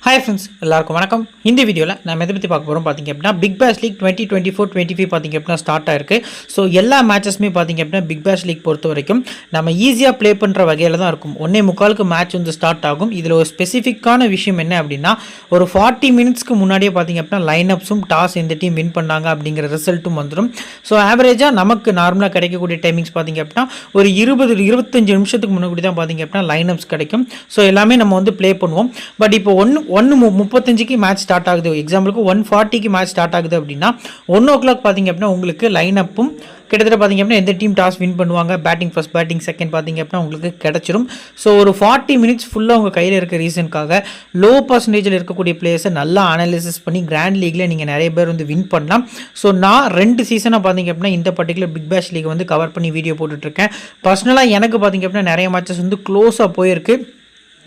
Hi friends, எல்லாருக்கும் வணக்கம். இந்த வீடியோவில் நம்ம எதை பற்றி பார்க்க போகிறோம் பார்த்தீங்க அப்படின்னா, பிக் பேஷ் லீக் 2024-25 பார்த்தீங்க அப்படின்னா ஸ்டார்ட் ஆயிருக்கு. ஸோ எல்லா மேட்சஸுமே பார்த்தீங்க அப்படின்னா பிக் பேஷ் லீக் பொறுத்த வரைக்கும் நம்ம ஈஸியாக ப்ளே பண்ணுற வகையில் தான் இருக்கும். 1:45 மேட்ச் வந்து ஸ்டார்ட் ஆகும். இதில் ஒரு ஸ்பெசிஃபிக்கான விஷயம் என்ன அப்படின்னா, ஒரு 40 மினிட்ஸ்க்கு முன்னாடியே பார்த்தீங்க அப்படின்னா லைனப்ஸும் டாஸ் எந்த டீம் வின் பண்ணாங்க அப்படிங்கிற ரிசல்ட்டும் வந்துடும். ஸோ ஆவரேஜாக நமக்கு நார்மலாக கிடைக்கக்கூடிய டைமிங்ஸ் பார்த்தீங்க அப்படின்னா ஒரு 20-25 நிமிஷத்துக்கு முன்னாடி தான் பார்த்தீங்க அப்படின்னா லைனப்ஸ் கிடைக்கும். ஸோ எல்லாமே நம்ம வந்து ப்ளே பண்ணுவோம். பட் இப்போ 1:35 மேட்ச் ஸ்டார்ட் ஆகுது, எக்ஸாம்பிளுக்கு 1:40 மேட்ச் ஸ்டார்ட் ஆகுது அப்படின்னா 1 o'clock பார்த்தீங்க அப்படின்னா உங்களுக்கு லைன் அப்பும் கிட்டத்தட்ட பார்த்தீங்க அப்படின்னா எந்த டீம் டாஸ் வின் பண்ணுவாங்க, பேட்டிங் ஃபர்ஸ்ட் பேட்டிங் செகண்ட் பார்த்தீங்க அப்படின்னா உங்களுக்கு கிடச்சிரும். ஸோ ஒரு 40 மினிட்ஸ் ஃபுல்லாக உங்கள் கையில் இருக்க ரீசனுக்காக லோ பர்சன்டேஜில் இருக்கக்கூடிய பிளேயர்ஸை நல்லா அனாலிசிஸ் பண்ணி கிராண்ட் லீக்ல நீங்கள் நிறைய பேர் வந்து வின் பண்ணலாம். ஸோ நான் 2 சீசனாக பார்த்தீங்க அப்படின்னா இந்த பர்டிகுலர் பிக் பேஷ் லீக் வந்து கவர் பண்ணி வீடியோ போட்டுட்ருக்கேன். பர்சனலாக எனக்கு பார்த்தீங்க அப்படின்னா நிறைய மேட்சஸ் வந்து க்ளோஸாக போயிருக்கு.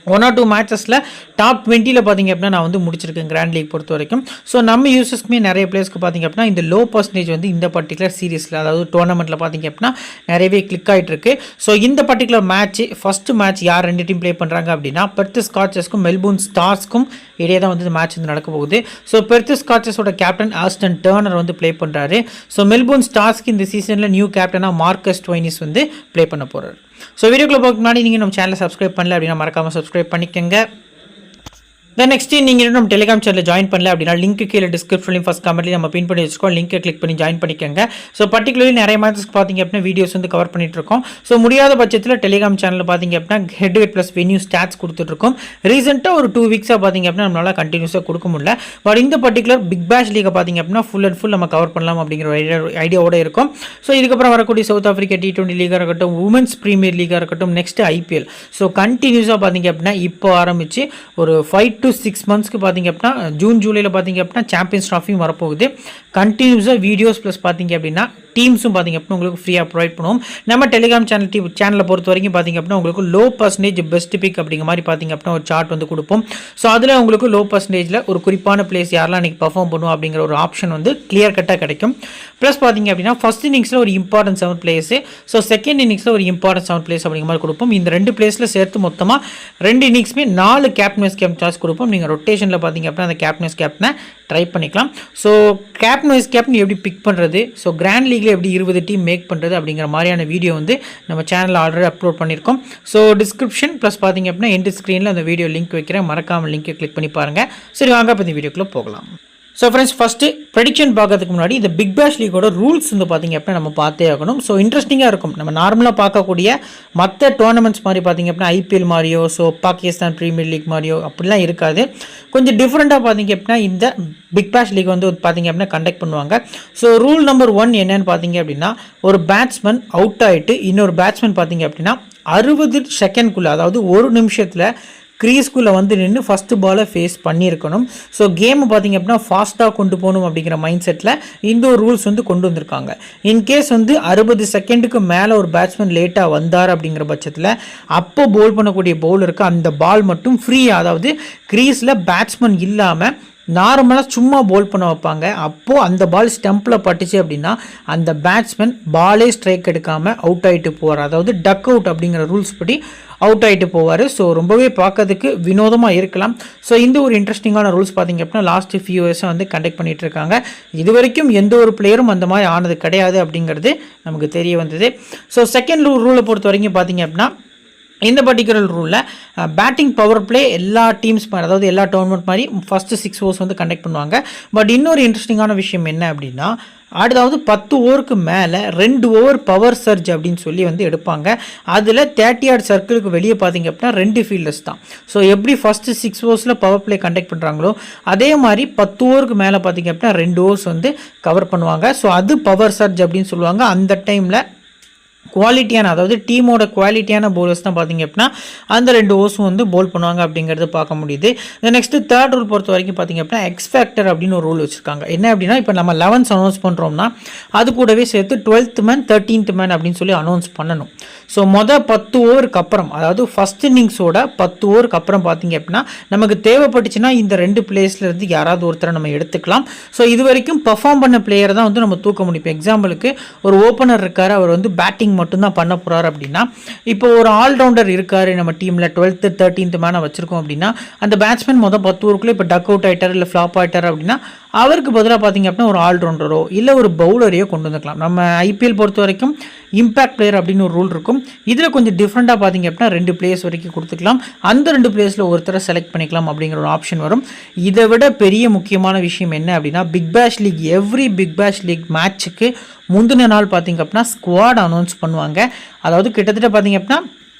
1 or 2 மேட்சஸில் டாப் 20 பார்த்தீங்க அப்படின்னா நான் வந்து முடிச்சிருக்கேன் கிராண்ட் லீக் பொறுத்த வரைக்கும். ஸோ நம்ம யூசர்ஸ்க்குமே நிறைய பிளேயர்ஸ்க்கு பார்த்தீங்க அப்படின்னா இந்த லோ பர்சன்டேஜ் வந்து இந்த பர்டிகுலர் சீரீஸில், அதாவது டோர்னமெண்ட்டில் பார்த்தீங்க அப்படின்னா நிறையவே கிளிக் ஆகிட்டு இருக்கு. ஸோ இந்த பர்டிகுலர் மேட்ச் ஃபஸ்ட்டு மேட்ச் யார் 2 டீம் ப்ளே பண்ணுறாங்க அப்படின்னா பெர்த் ஸ்காட்சஸ்க்கும் மெல்போர்ன் ஸ்டார்ஸ்க்கும் இடையே தான் வந்து இந்த மேட்ச் வந்து நடக்க போகுது. ஸோ பெர்த் ஸ்காட்சஸோட கேப்டன் ஆஸ்டன் டர்னர் வந்து ப்ளே பண்ணுறாரு. ஸோ மெல்போர்ன் ஸ்டார்ஸ்க்கு இந்த சீசனில் நியூ கேப்டனாக மார்க்கஸ் ட்வைனிஸ் வந்து ப்ளே பண்ண போகிறார். ஸோ வீடியோக்குள்ள போகிறதுக்கு முன்னாடி நீங்கள் நம்ம சேனலை சப்ஸ்கிரைப் பண்ணல அப்படின்னா மறக்காமல் சப்ஸ்கிரைப் பண்ணிக்கோங்க. தென் நெக்ஸ்ட் நீங்கள் இன்னும் நம்ம டெலிகிராம் சேனலில் ஜாயின் பண்ணல அப்படின்னா லிங்க் கீழே டிஸ்கிரிப்ஷன்லையும் ஃபஸ்ட் கமெண்ட்லையும் நம்ம பின் பண்ணி வச்சுக்கோம். லிங்கை கிளிக் பண்ணி ஜாயின் பண்ணிக்கோங்க. ஸோ பர்டிகுலர்லி நிறைய மேட்சஸ்க்கு பார்த்தீங்க அப்படின்னா வீடியோஸ் வந்து கவர் பண்ணிட்டு இருக்கோம். ஸோ முடியாத பட்சத்தில் டெலிகிராம் சேனலில் பார்த்தீங்க அப்படின்னா head weight plus venue stats கொடுத்துட்ருக்கோம். ரீசெண்டாக ஒரு 2 வீக்ஸாக பார்த்தீங்க அப்படின்னா நம்மளால் கண்டினியூஸாக கொடுக்க முடியல. பட் இந்த பர்டிகுலர் பிக் பேஷ் லீகை பார்த்தீங்க அப்படின்னா ஃபுல் அண்ட் ஃபுல் நம்ம கவர் பண்ணலாம் அப்படிங்கிற ஐடியாவோட இருக்கும். ஸோ இதுக்கப்புறம் வரக்கூடிய சவுத் ஆஃப்ரிக்கா T20 லீகாக இருக்கட்டும், உமன்ஸ் ப்ரீமியர் லீகாக இருக்கட்டும், நெக்ஸ்ட் IPL. ஸோ கண்டினியூஸாக பார்த்தீங்க அப்படின்னா இப்போ ஆரம்பித்து ஒரு 5 to 6 மந்த்ஸ்க்கு பார்த்தீங்க அப்படின்னா ஜூன் ஜூலையில் பார்த்தீங்க அப்படின்னா சாம்பியன்ஸ் ட்ராஃபியும் வரப்போகுது. கண்டினியூஸாக வீடியோஸ் ப்ளஸ் பார்த்தீங்க அப்படின்னா டீம்ஸும் பார்த்தீங்க அப்படின்னா உங்களுக்கு ஃப்ரீயாக ப்ரொவைட் பண்ணுவோம். நம்ம டெலிகிராம் சேனலை பொறுத்த வரைக்கும் பார்த்தீங்க அப்படின்னா உங்களுக்கு லோ பர்சன்டேஜ் பெஸ்ட் பிக் அப்படிங்கிற மாதிரி பார்த்தீங்க அப்படின்னா ஒரு சார்ட் வந்து கொடுப்போம். ஸோ அதில் உங்களுக்கு லோ பர்சன்டேஜில் ஒரு குறிப்பான பிளேஸ் யாரெல்லாம் இன்றைக்கி பர்ஃபார்ம் பண்ணுவோம் அப்படிங்கிற ஒரு ஆப்ஷன் வந்து கிளியர் கட்டாக கிடைக்கும். ப்ளஸ் பார்த்தீங்க அப்படின்னா ஃபர்ஸ்ட் இன்னிங்ஸில் ஒரு இம்பார்ட்டன்ட் 7 பிளேஸு, ஸோ செகண்ட் இன்னிங்ஸில் ஒரு இம்பார்ட்டன்ட் 7 பிளேஸ் அப்படிங்கிற மாதிரி கொடுப்போம். இந்த 2 பிளேஸில் சேர்த்து மொத்தமாக 2 இன்னிங்ஸுமே 4 கேப்டன் வைஸ் கேப்டன் சார்ஜ் கொடுப்போம். நீங்கள் ரொட்டேஷனில் பார்த்தீங்க அப்படின்னா அந்த கேப்டன் வைஸ் கேப்டனை ட்ரை பண்ணிக்கலாம். ஸோ கேப்டன் வைஸ் கேப்டன் எப்படி பிக் பண்ணுறது, ஸோ கிராண்ட் லீக்ல எப்படி 20 டீம் மேக் பண்ணுறது அப்படிங்கிற மாதிரியான வீடியோ வந்து நம்ம சேனலில் ஆல்ரெடி அப்லோட் பண்ணியிருக்கோம். ஸோ டிஸ்கிரிப்ஷன் ப்ளஸ் பார்த்தீங்க அப்படின்னா எண்ட் ஸ்க்ரீனில் அந்த வீடியோ லிங்க் வைக்கிறேன், மறக்காமல் லிங்கை கிளிக் பண்ணி பாருங்கள். சரி, வாங்க இப்போ இந்த வீடியோக்குள்ளே போகலாம். ஸோ ஃப்ரெண்ட்ஸ், ஃபஸ்ட்டு ப்ரெடிக்ஷன் பார்க்கறதுக்கு முன்னாடி இந்த பிக் பேஷ் லீக்கோட ரூல்ஸ் வந்து பார்த்திங்க அப்படின்னா நம்ம பார்த்தே ஆகணும். ஸோ இன்ட்ரெஸ்டிங்காக இருக்கும். நம்ம நார்மலாக பார்க்கக்கூடிய மற்ற டோர்னமெண்ட்ஸ் மாதிரி பார்த்திங்க அப்படின்னா IPL மாதிரியோ, ஸோ பாகிஸ்தான் ப்ரீமியர் லீக் மாதிரியோ அப்படிலாம் இருக்காது. கொஞ்சம் டிஃப்ரெண்ட்டாக பார்த்திங்க அப்படின்னா இந்த பிக் பேஷ் லீக் வந்து பார்த்திங்க அப்படின்னா கண்டக்ட் பண்ணுவாங்க. ஸோ ரூல் நம்பர் 1 என்னன்னு பார்த்திங்க அப்படின்னா, ஒரு பேட்ஸ்மேன் அவுட் ஆகிட்டு இன்னொரு பேட்ஸ்மேன் பார்த்திங்க அப்படின்னா 60 செகண்ட்குள்ளே, அதாவது 1 நிமிஷத்தில் க்ரீஸ்குள்ளே வந்து நின்று ஃபஸ்ட்டு பாலை ஃபேஸ் பண்ணியிருக்கணும். ஸோ கேமை பார்த்திங்க அப்படின்னா ஃபாஸ்ட்டாக கொண்டு போகணும் அப்படிங்கிற மைண்ட் செட்டில் இந்த ஒரு ரூல்ஸ் வந்து கொண்டு வந்திருக்காங்க. இன்கேஸ் வந்து 60 செகண்டுக்கு மேலே ஒரு பேட்ஸ்மேன் லேட்டாக வந்தார் அப்படிங்கிற பட்சத்தில் அப்போ போல் பண்ணக்கூடிய பவுலருக்கு அந்த பால் மட்டும் ஃப்ரீ, அதாவது க்ரீஸில் பேட்ஸ்மேன் இல்லாமல் நார்மலாக சும்மா போல் பண்ண வைப்பாங்க. அப்போது அந்த பால் ஸ்டம்பில் பட்டுச்சு அப்படின்னா அந்த பேட்ஸ்மேன் பாலே ஸ்ட்ரைக் எடுக்காமல் அவுட் ஆகிட்டு போவார், அதாவது டக் அவுட் அப்படிங்கிற ரூல்ஸ் படி அவுட் ஆகிட்டு போவார். ஸோ ரொம்பவே பார்க்கறதுக்கு வினோதமாக இருக்கலாம். ஸோ இந்த ஒரு இன்ட்ரெஸ்டிங்கான ரூல்ஸ் பார்த்திங்க அப்படின்னா லாஸ்ட் ஃபியூ இயர்ஸாக வந்து கண்டக்ட் பண்ணிகிட்டு இருக்காங்க. இது வரைக்கும் எந்த ஒரு பிளேயரும் அந்த மாதிரி ஆனது கிடையாது அப்படிங்கிறது நமக்கு தெரிய வந்தது. ஸோ செகண்ட் ரூலை பொறுத்த வரைக்கும் பார்த்திங்க அப்படின்னா இந்த பர்டிகுலர் ரூலில் பேட்டிங் பவர் பிளே எல்லா டீம்ஸ் மாதிரி, அதாவது எல்லா டோர்னமெண்ட் மாதிரி ஃபஸ்ட்டு 6 ஓவர்ஸ் வந்து கண்டக்ட் பண்ணுவாங்க. பட் இன்னொரு இன்ட்ரெஸ்டிங்கான விஷயம் என்ன அப்படின்னா, அடுத்தாவது 10 ஓவருக்கு மேலே 2 ஓவர் பவர் சர்ஜ் அப்படின்னு சொல்லி வந்து எடுப்பாங்க. அதில் 30 yard சர்க்கிளுக்கு வெளியே பார்த்தீங்க அப்படின்னா 2 ஃபீல்டர்ஸ் தான். ஸோ எப்படி ஃபஸ்ட்டு 6 ஓவர்ஸில் பவர் பிளே கண்டக்ட் பண்ணுறாங்களோ அதே மாதிரி 10 ஓவருக்கு மேலே பார்த்தீங்க அப்படின்னா 2 ஓவர்ஸ் வந்து கவர் பண்ணுவாங்க. ஸோ அது பவர் சர்ஜ் அப்படின்னு சொல்லுவாங்க. அந்த டைமில் குவாலிட்டியான, அதாவது டீமோட குவாலிட்டியான பவுலர்ஸ் தான் பார்த்திங்க அப்படின்னா அந்த 2 ஓவர்ஸும் வந்து போல் பண்ணுவாங்க அப்படிங்கிறது பார்க்க முடியுது. நெக்ஸ்ட்டு தேர்ட் ரூல் பொறுத்த வரைக்கும் பார்த்திங்க அப்படின்னா எக்ஸ் ஃபேக்டர் அப்படின்னு ஒரு ரூல் வச்சுருக்காங்க. என்ன அப்படின்னா, இப்போ நம்ம 11th அனௌன்ஸ் பண்ணுறோம்னா அது கூடவே சேர்த்து 12th மேன் 13th மேன் அப்படின்னு சொல்லி அனௌன்ஸ் பண்ணணும். ஸோ 10 ஓவருக்கு அப்புறம், அதாவது ஃபர்ஸ்ட் இன்னிங்ஸோட 10 ஓவருக்கு அப்புறம் பார்த்தீங்க அப்படின்னா நமக்கு தேவைப்பட்டுச்சுன்னா இந்த 2 பிளேஸ்லேருந்து யாராவது ஒருத்தரை நம்ம எடுத்துக்கலாம். ஸோ இது வரைக்கும் பெர்ஃபார்ம் பண்ண பிளேயரை தான் வந்து நம்ம தூக்க முடியும். இப்போ எக்ஸாம்பிளுக்கு ஒரு ஓப்பனர் இருக்கார், அவர் வந்து பேட்டிங் மட்டும்தான் பண்ண போகிறார் அப்படின்னா, இப்போ ஒரு ஆல்ரவுண்டர் இருக்கார் நம்ம டீமில் 12th 13th மேனை வச்சுருக்கோம் அப்படின்னா, அந்த பேட்ஸ்மேன் 10 ஓவருக்குள்ளே இப்போ டக் அவுட் ஆகிட்டார் இல்லை ஃப்ளாப் ஆகிட்டார் அப்படின்னா அவருக்கு பதிலாக பார்த்தீங்க அப்படின்னா ஒரு ஆல்ரவுண்டரோ இல்லை ஒரு பவுலரையோ கொண்டு வந்துக்கலாம். நம்ம ஐபிஎல் பொறுத்த வரைக்கும் இம்பேக்ட் பிளேயர் அப்படின்னு ஒரு ரூல் இருக்கும். இதில் கொஞ்சம் டிஃப்ரெண்ட்டாக பார்த்தீங்க அப்படின்னா 2 பிளேயர்ஸ் வரைக்கும் கொடுத்துக்கலாம். அந்த 2 பிளேயர்ஸில் ஒருத்தரை செலக்ட் பண்ணிக்கலாம் அப்படிங்கிற ஒரு ஆப்ஷன் வரும். இதை விட பெரிய முக்கியமான விஷயம் என்ன அப்படின்னா, பிக் பேஷ் லீக் எவ்ரி பிக் பேஷ் லீக் மேட்ச்சுக்கு முந்தின நாள் பார்த்தீங்க அப்படின்னா ஸ்குவாட் அனௌன்ஸ் பண்ணுவாங்க. அதாவது கிட்டத்தட்ட பார்த்தீங்க அப்படின்னா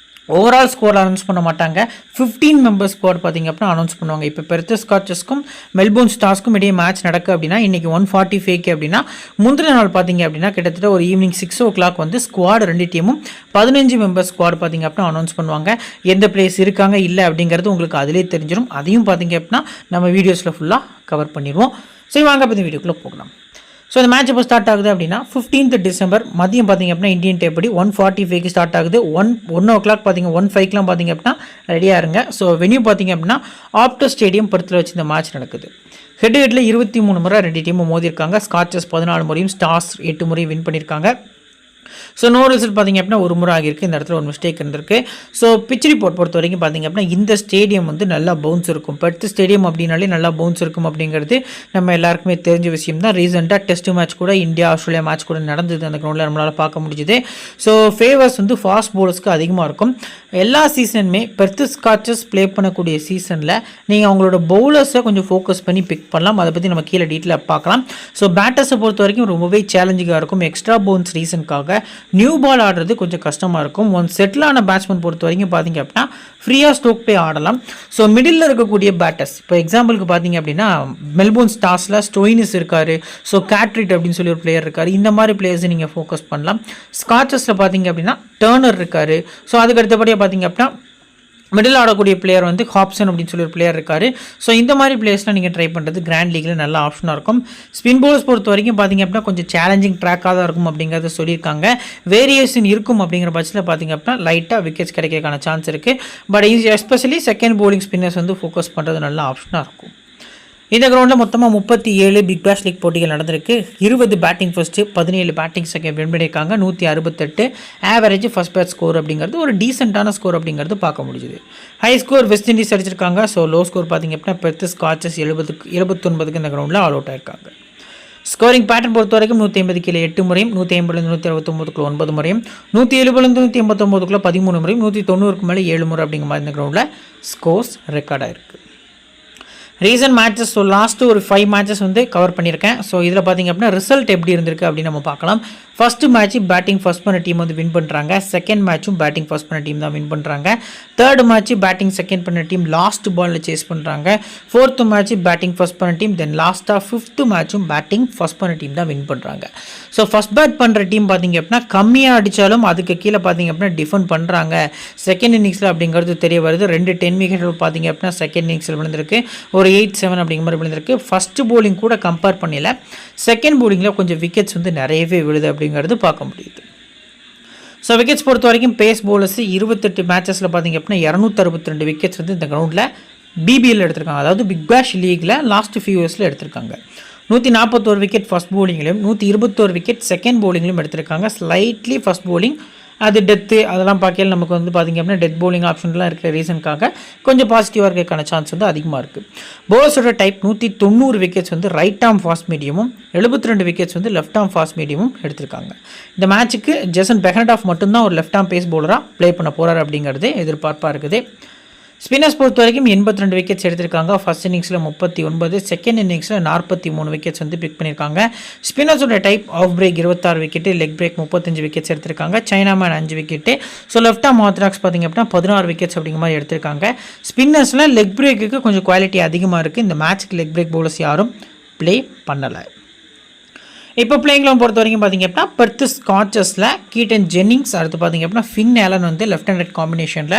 ஓவரால் ஸ்கோர் அனௌன்ஸ் பண்ண மாட்டாங்க, 15 மெம்பர்ஸ் ஸ்குவாட் பார்த்தீங்க அப்படின்னா அனௌன்ஸ் பண்ணுவாங்க. இப்போ பெர்த் ஸ்காட்சஸ்க்கும் மெல்போர்ன் ஸ்டார்ஸ்க்கும் இடையே மேட்ச் நடக்கு அப்படின்னா இன்றைக்கி 145 அப்படின்னா முந்தின நாள் பார்த்தீங்க அப்படின்னா கிட்டத்தட்ட ஒரு ஈவினிங் 6 o'clock வந்து ஸ்குவாட் 2 டீமும் 15 மெம்பர்ஸ் ஸ்குவாட் பார்த்தீங்க அப்படின்னா அனௌன்ஸ் பண்ணுவாங்க. எந்த பிளேஸ் இருக்காங்க இல்லை அப்படிங்கிறது உங்களுக்கு அதிலே தெரிஞ்சிடும். அதையும் பார்த்தீங்க அப்படின்னா நம்ம வீடியோஸில் ஃபுல்லாக கவர் பண்ணிடுவோம். சரி, வாங்க இப்போ இந்த வீடியோக்குள்ளே போகலாம். ஸோ இந்த மேட்ச் இப்போ ஸ்டார்ட் ஆகுது அப்படின்னா 15th December மதியம் பார்த்தீங்க அப்படின்னா இந்தியன் டேப்படி 1:45 ஸ்டார்ட் ஆகுது. 1 o'clock பார்த்தீங்க 1:05 பார்த்தீங்க அப்படின்னா ரெடியாக இருங்க. ஸோ வென்யூ பார்த்தீங்க அப்படின்னா ஆப்டர் ஸ்டேடியம் படத்தில் வச்சு இந்த மேட்ச் நடக்குது. ஹெட் 23 முறை 2 டீமும் மோதிருக்காங்க. ஸ்காட்சஸ் 14 முறையும் ஸ்டார்ஸ் 8 முறையும் வின் பண்ணியிருக்காங்க. ஸோ நோ ரிசல்ட் பார்த்தீங்க அப்படின்னா ஒரு முறை ஆகியிருக்கு. இந்த இடத்துல ஒரு மிஸ்டேக் இருந்திருக்கு. ஸோ பிச் ரிப்போர்ட் பொறுத்த வரைக்கும் பார்த்தீங்க அப்படின்னா இந்த ஸ்டேடியம் வந்து நல்லா பவுன்ஸ் இருக்கும். பெர்த் ஸ்டேடியம் அப்படின்னாலே நல்லா பவுன்ஸ் இருக்கும் அப்படிங்கிறது நம்ம எல்லாருக்குமே தெரிஞ்ச விஷயம் தான். ரீசெண்டாக டெஸ்ட் மேட்ச் கூட இந்தியா ஆஸ்திரேலியா மேட்ச் கூட நடந்தது அந்த கிரௌண்டில் நம்மளால் பார்க்க முடிஞ்சுது. ஸோ ஃபேவர்ஸ் வந்து ஃபாஸ்ட் பவுலர்ஸ்க்கு அதிகமாக இருக்கும். எல்லா சீசனுமே பெர்த் ஸ்காட்சஸ் ப்ளே பண்ணக்கூடிய சீசனில் நீங்கள் அவங்களோட பவுலர்ஸை கொஞ்சம் ஃபோக்கஸ் பண்ணி பிக் பண்ணலாம். அதை பற்றி நம்ம கீழே டீட்டெயிலாக பார்க்கலாம். ஸோ பேட்டர்ஸை பொறுத்த வரைக்கும் ரொம்பவே சேலஞ்சிங்காக இருக்கும். எக்ஸ்ட்ரா பவுன்ஸ் ரீசனுக்காக நியூ பால் ஆடுறது கொஞ்சம் கஷ்டமாக இருக்கும். ஒன் செட்டிலான பேட்ஸ்மேன் பொறுத்த வரைக்கும் பார்த்தீங்க அப்படின்னா ஃப்ரீயாக ஸ்ட்ரோக் ப்ளே ஆடலாம். ஸோ மிடில் இருக்கக்கூடிய பேட்டர்ஸ், இப்போ எக்ஸாம்பிளுக்கு பார்த்தீங்க அப்படின்னா மெல்போர்ன் ஸ்டார்ஸில் ஸ்டோயினிஸ் இருக்கார், ஸோ கேட்ரிட் அப்படின்னு சொல்லி ஒரு பிளேயர் இருக்கார். இந்த மாதிரி பிளேயர்ஸை நீங்கள் ஃபோக்கஸ் பண்ணலாம். ஸ்காட்சஸில் பார்த்தீங்க அப்படின்னா டர்னர் இருக்கார். ஸோ அதுக்கு அடுத்தபடியாக பார்த்தீங்க அப்படின்னா மிடில் ஆடக்கூடிய பிளேயர் வந்து ஹாப்சன் அப்படின்னு சொல்லி ஒரு பிளேயர் இருக்கார். ஸோ இந்த மாதிரி பிளேயர்ஸ்லாம் நீங்கள் ட்ரை பண்ணுறது கிராண்ட் லீக்கில் நல்ல ஆப்ஷனாக இருக்கும். ஸ்பின் பவுலர்ஸ் பொறுத்த வரைக்கும் பார்த்தீங்க அப்படின்னா கொஞ்சம் சேலஞ்சிங் ட்ராக்காக தான் இருக்கும் அப்படிங்கிறத சொல்லியிருக்காங்க. வேரியேஷன் இருக்கும் அப்படிங்கிற பட்சத்தில் பார்த்தீங்க அப்படின்னா லைட்டாக விக்கெட்ஸ் கிடைக்கிறதுக்கான சான்ஸ் இருக்குது. But especially second bowling spinners வந்து ஃபோக்கஸ் பண்ணுறது நல்ல ஆப்ஷனாக இருக்கும். இந்த கிரௌண்டில் மொத்தமாக 37 பிக் பேஷ் லீக் போட்டிகள் நடந்திருக்கு. 20 batting first, 17 batting second win பண்ணியிருக்காங்க. 168 ஆவரேஜ் ஃபர்ஸ்ட் பேட் ஸ்கோர் அப்படிங்கிறது ஒரு டீசெண்டான ஸ்கோர் அப்படிங்கிறது பார்க்க முடியுது. ஹை ஸ்கோர் வெஸ்ட் இண்டீஸ் அடிச்சிருக்காங்க. ஸோ லோ ஸ்கோர் பார்த்தீங்க அப்படின்னா பெர்த் ஸ்காட்சஸ் 79 இந்த கிரௌண்டில் ஆல் அவுட் ஆயிருக்காங்க. ஸ்கோரிங் பேட்டர்ன் பொறுத்த வரைக்கும் 180 கீழே 8 முறையும், 150 169 9 முறையும், 170 189 13 முறையும், 190 மேலே 7 முறை அப்படிங்கிற மாதிரி இந்த கிரௌண்டில் ஸ்கோர்ஸ் ரெக்கார்ட் ஆயிருக்கு. ரீசன்ட் மேட்சஸ், ஸோ லாஸ்ட்டு ஒரு 5 மேட்சஸ் வந்து கவர் பண்ணியிருக்கேன். ஸோ இதில் பார்த்திங்க அப்படின்னா ரிசல்ட் எப்படி இருந்திருக்கு அப்படின்னு நம்ம பார்க்கலாம். ஃபஸ்ட்டு மேட்ச் பேட்டிங் ஃபர்ஸ்ட் பண்ண டீம் வந்து வின் பண்ணுறாங்க. செகண்ட் மேட்சும் பேட்டிங் ஃபர்ஸ்ட் பண்ண டீம் தான் வின் பண்ணுறாங்க. தேர்ட் மேட்ச் பேட்டிங் செகண்ட் பண்ண டீம் லாஸ்ட் பாலில் சேஸ் பண்ணுறாங்க. ஃபோர்த்து மேட்ச் பேட்டிங் ஃபர்ஸ்ட் பண்ண டீம், தென் லாஸ்ட்டாக ஃபிஃப்த்து மேட்சும் பேட்டிங் ஃபர்ஸ்ட் பண்ண டீம் தான் வின் பண்ணுறாங்க. ஸோ ஃபர்ஸ்ட் பேட் பண்ணுற டீம் பார்த்திங்க அப்படின்னா கம்மியாக அடித்தாலும் அதுக்கு கீழே பார்த்திங்க அப்படின்னா டிஃபெண்ட் பண்ணுறாங்க செகண்ட் இன்னிங்ஸில் அப்படிங்கிறது தெரிய வருது. 2 10 விக்கெட் பார்த்திங்க அப்படின்னா செகண்ட் இன்னிங்ஸில் விழுந்திருக்கு. ஒரு 8-7 அப்படிங்கிற மாதிரி விழுந்திருக்கு. ஃபஸ்ட்டு போலிங் கூட கம்பேர் பண்ணல, செகண்ட் போலிங்கில் கொஞ்சம் விக்கெட்ஸ் வந்து நிறையவே விழுது அப்படிங்கிறது பார்க்க முடியுது. ஸோ விக்கெட்ஸ் பொறுத்த வரைக்கும் பேஸ் போலர்ஸ் 28 மேட்சஸில் பார்த்திங்க அப்படின்னா 262 விக்கெட்ஸ் வந்து இந்த கிரவுண்டில் பிபிஎல் எடுத்திருக்காங்க. அதாவது பிக் பேஷ் லீக்கில் லாஸ்ட் ஃபியூ இயர்ஸில் எடுத்திருக்காங்க. 141 விக்கெட் ஃபஸ்ட் போலிங்லையும் 121 விக்கெட் செகண்ட் போலிங்லையும் எடுத்திருக்காங்க. ஸ்லைட்லி ஃபஸ்ட் போலிங் அது டெத்து அதெல்லாம் பார்க்கல நமக்கு வந்து பார்த்திங்க அப்படின்னா டெத் போலிங் ஆப்ஷன்லாம் இருக்கிற ரீசனுக்காக கொஞ்சம் பாசிட்டிவாக இருக்கிறதுக்கான சான்ஸ் வந்து அதிகமாக இருக்குது. போலர்ஸோட டைப் 190 விக்கெட்ஸ் வந்து ரைட் ஆர்ம் ஃபாஸ்ட் மீடியமும், 72 விக்கெட்ஸ் வந்து லெஃப்ட் ஆர்ம் ஃபாஸ்ட் மீடியமும் எடுத்திருக்காங்க. இந்த மேட்ச்சுக்கு ஜெசன் பெஹனடாஃப் மட்டும்தான் ஒரு லெஃப்ட் ஆர்ம் பேஸ் போலராக ப்ளே பண்ண போகிறார் அப்படிங்கிறது எதிர்பார்ப்பாக இருக்குது. ஸ்பின்னர்ஸ் பொறுத்த வரைக்கும் 82 விக்கெட்ஸ் எடுத்திருக்காங்க. ஃபர்ஸ்ட் இன்னிங்ஸில் 39, செகண்ட் இன்னிங்ஸில் 43 விக்கெட்ஸ் வந்து பிக் பண்ணியிருக்காங்க. ஸ்பின்னர்ஸோட type of break 26 wicket, leg break 35 wickets எடுத்திருக்காங்க. Chinaman 5 wicket. So left arm orthodox பார்த்திங்க அப்படின்னா 16 விக்கெட்ஸ் அப்படிங்கிற மாதிரி எடுத்திருக்காங்க. ஸ்பின்னர்ஸில் லெக் பிரேக்குக்கு கொஞ்சம் குவாலிட்டி அதிகமாக இருக்குது. இந்த மேட்ச்சுக்கு லெக் பிரேக் பவுலர்ஸ் யாரும் ப்ளே பண்ணலை. இப்போ பிளேயிங்லாம் பொறுத்த வரைக்கும் பார்த்திங்க அப்படின்னா பெர்த் ஸ்காட்சஸில் கீட்டன் ஜென்னிங்ஸ், அடுத்து பார்த்திங்க அப்படின்னா ஃபின் ஆலன் வந்து லெஃப்ட் அண்ட் ரைட் காம்பினேஷனில்